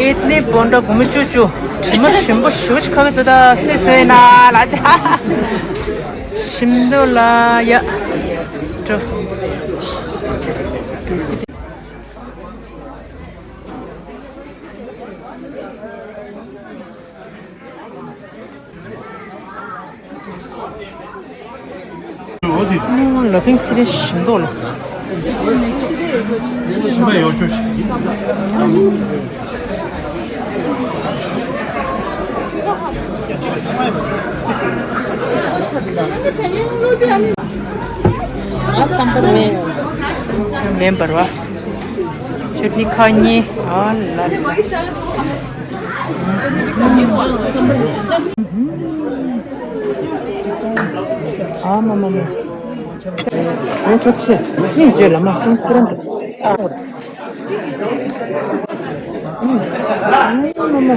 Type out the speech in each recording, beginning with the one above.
इतने बोंडा घूमे चुचु 정말 심부 시원하게 뜯다 세세나 라자 심돌라야 저 러빙스리 심돌라 신발 요즘 member wa chutney khani Allah mama 좋지 이제 라마 콘스트런트 mama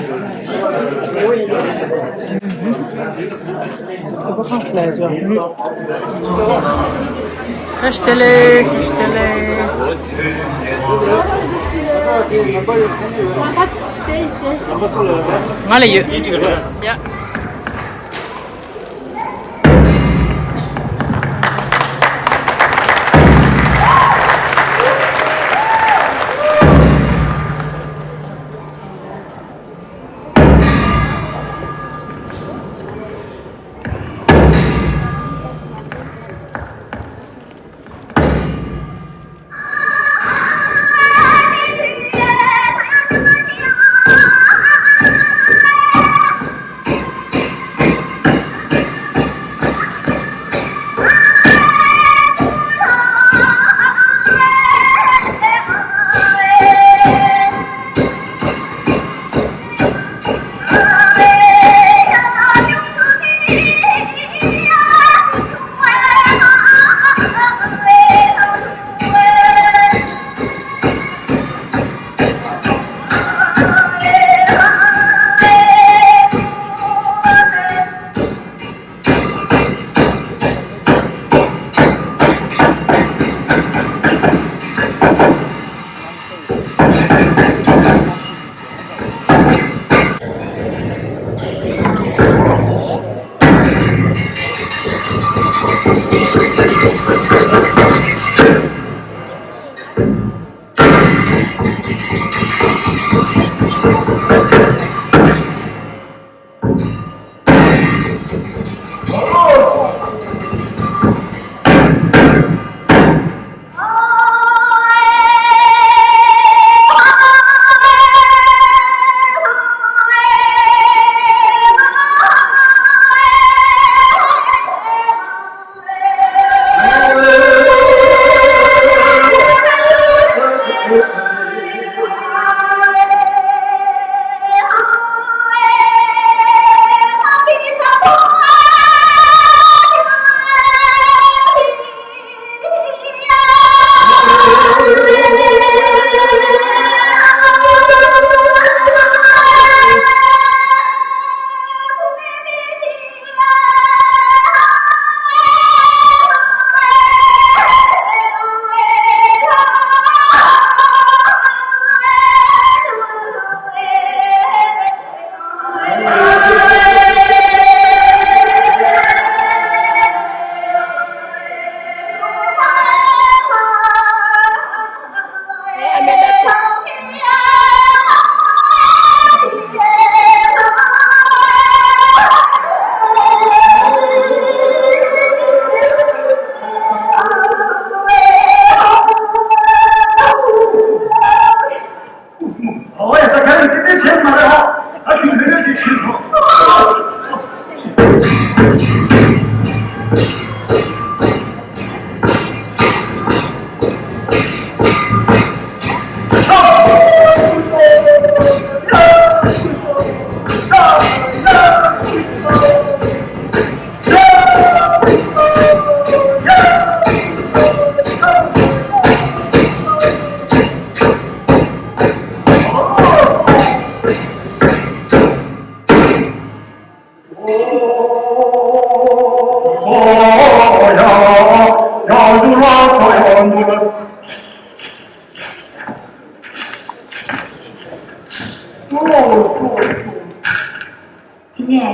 bu haflacı اشتلك ما لي يا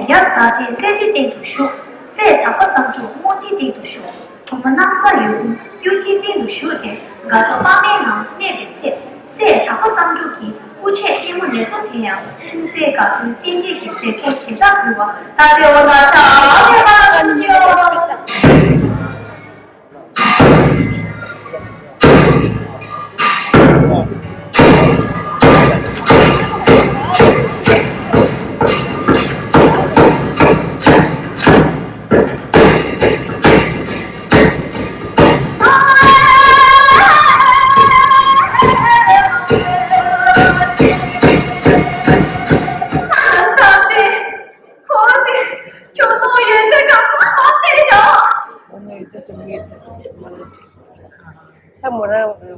약 자시 세지 땡도 쇼 세 잡아 상주 모지 땡도 쇼 어머나사 유지 땡도 쇼데 가서 밤에나 내베체 세 잡아 상주기 우체 이문에서 태양 중세가 땡지기 세 꽃이다 그와 다들 원하셔 해봐주죠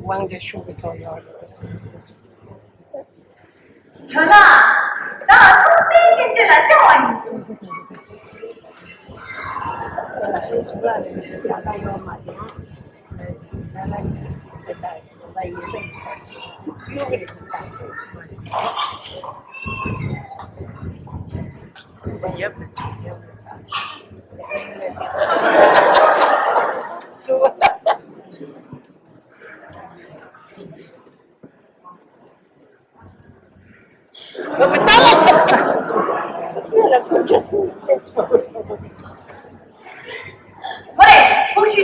왕제 쇼부터 전아, 나 총세 김제라 좋아해. 뭐래? 혹시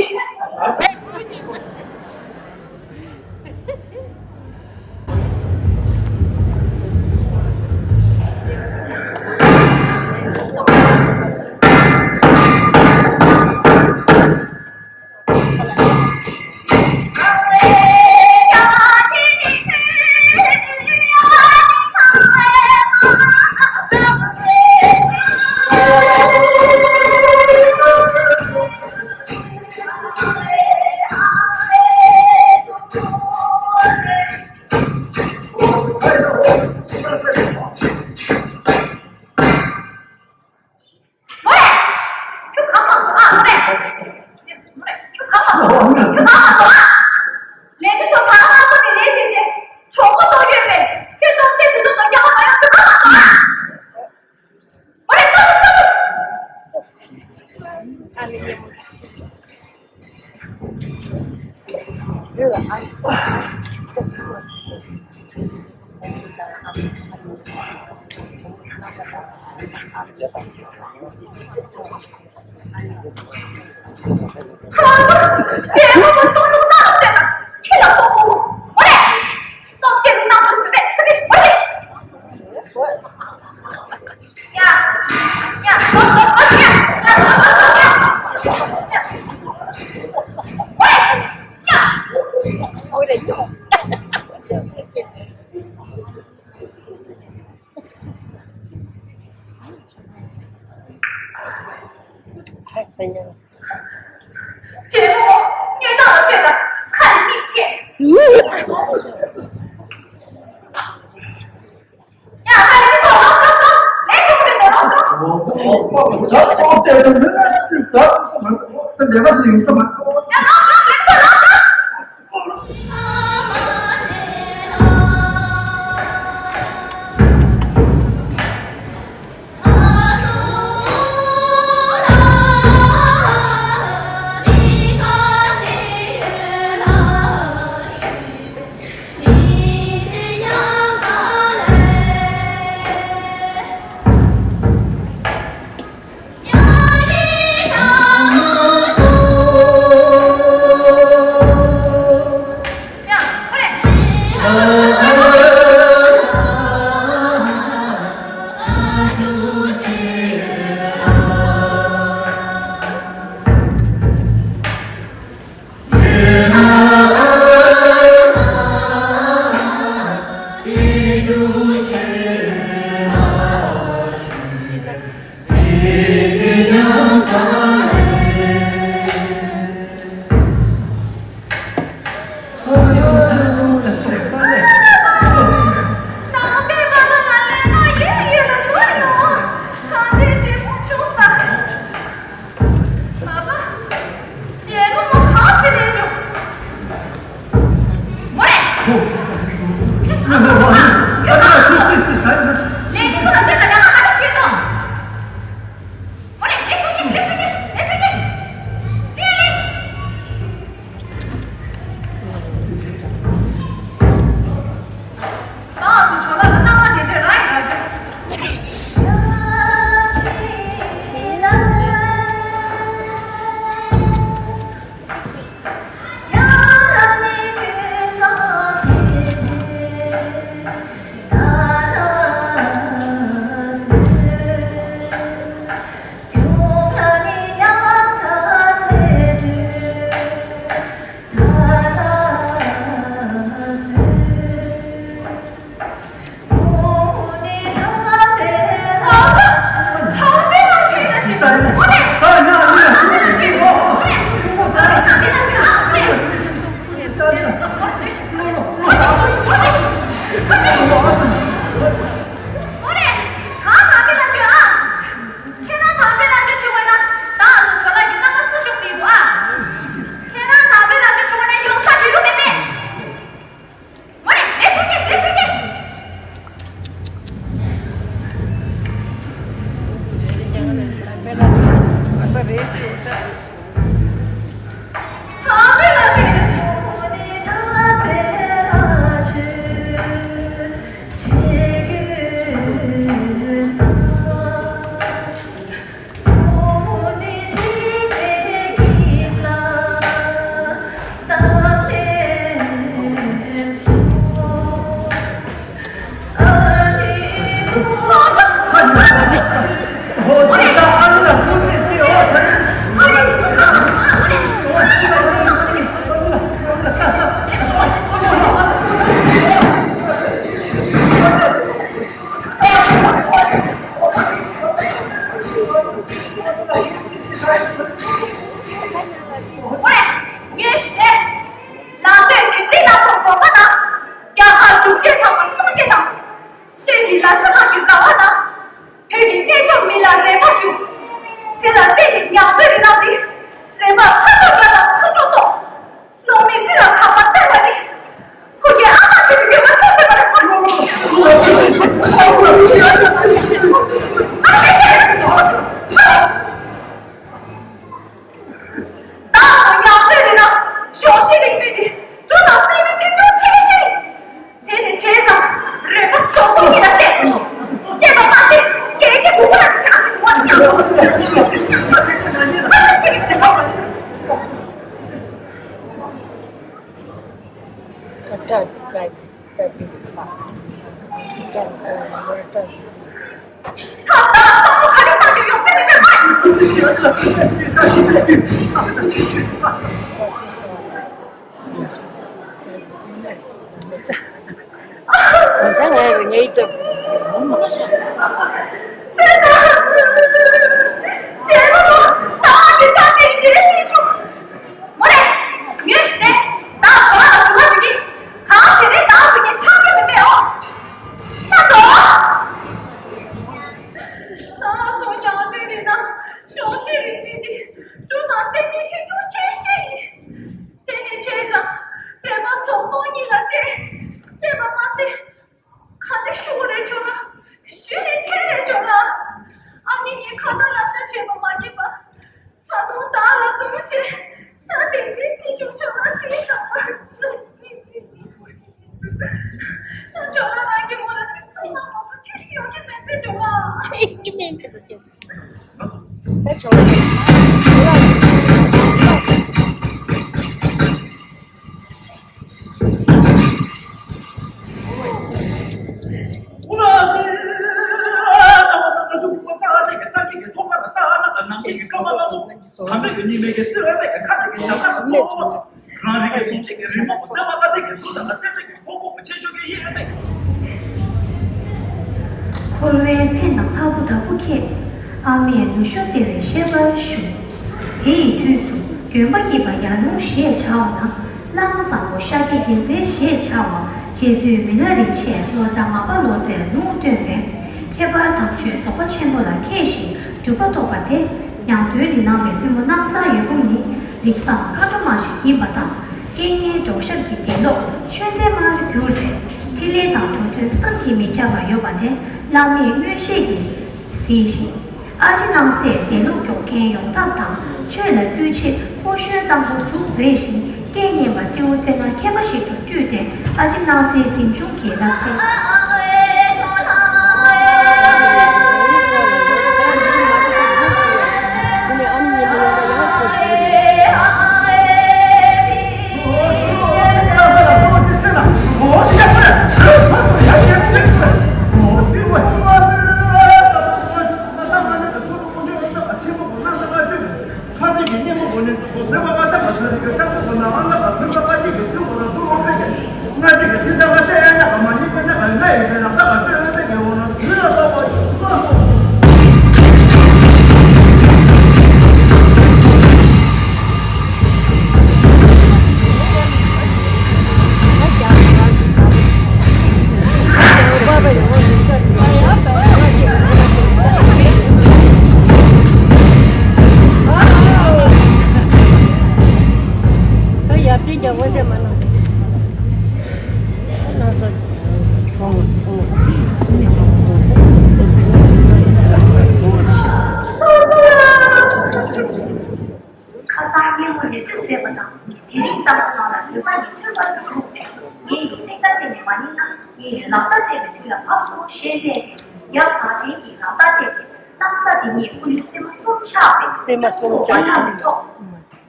节目虐到了，对吧？看得密切。呀，快点走，走，没什么的，这人这啥？这两个是有什么？喂，你是哪对天地哪种国呢？要他逐渐他们什么的呢？对你来说那就高呢，陪你那种米兰人不熟，现在对你两对的那里，人们看到这个看到多，农民对了看不带了的，我给阿妈去给我出去吧。小心里面的，做到是因为这种情绪，天天车上人们走动你的这个发现，给人不过来就下去我想，他当我看见大牛用这里面卖。Entah lagunya itu pasti. 제주 미나리체 로자마발로제 노되네 개발 덕주 소바 쳔보라 케시 두바토바테 양되리 나메 비모나사 예고니 릭사 카토마시 이바다 게게 조셔기 데로 쉔제마르 교르테 틸레다 토트 상키미 캬바요바데 라미 뮤셰기 시시 아지낭세 데로 교케 용답다 쳔레 규치 호슈 장보 수제시 概念吧，就在那开不是个据点，而且那些心中给那些。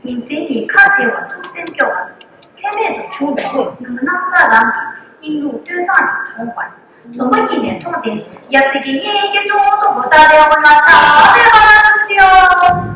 인생이 카체와 툭셈교와 세매도 충분히 너무나 사람기 인루 töö산이 정말 소박이네 통대 약세기 얘기 좀더 못하려고나 잘해봐라 주지요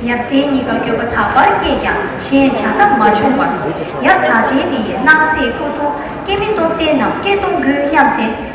약세니가 교가 타발게야 시엔 차다 마초바 약 자제디에 낙세 고도 깨미도 때나 깨동 그 약대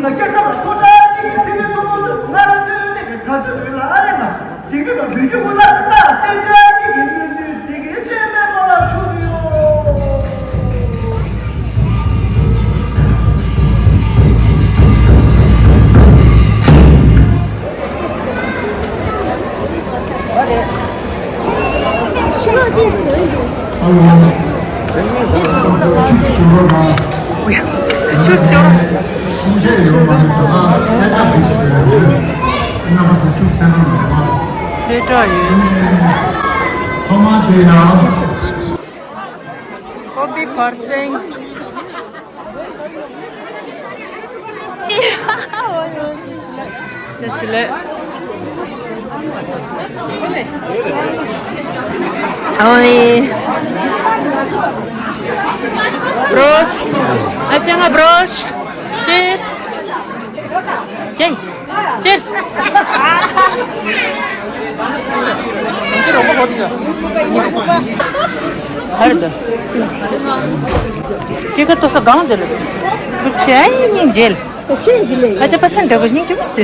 나 계산 고자 이게 세는 돈도 나라스는 다들 라레나 생각을 되게 몰랐다 대자기 되게 제발 말아 쇼리요 Kopi parsing. Just let. Oi. Prost. Acanga prost. Cheers. Yay. Cheers. Harda. Чего то са гандели? Чай не дель. अच्छा पसंद है कुछ नहीं चुप से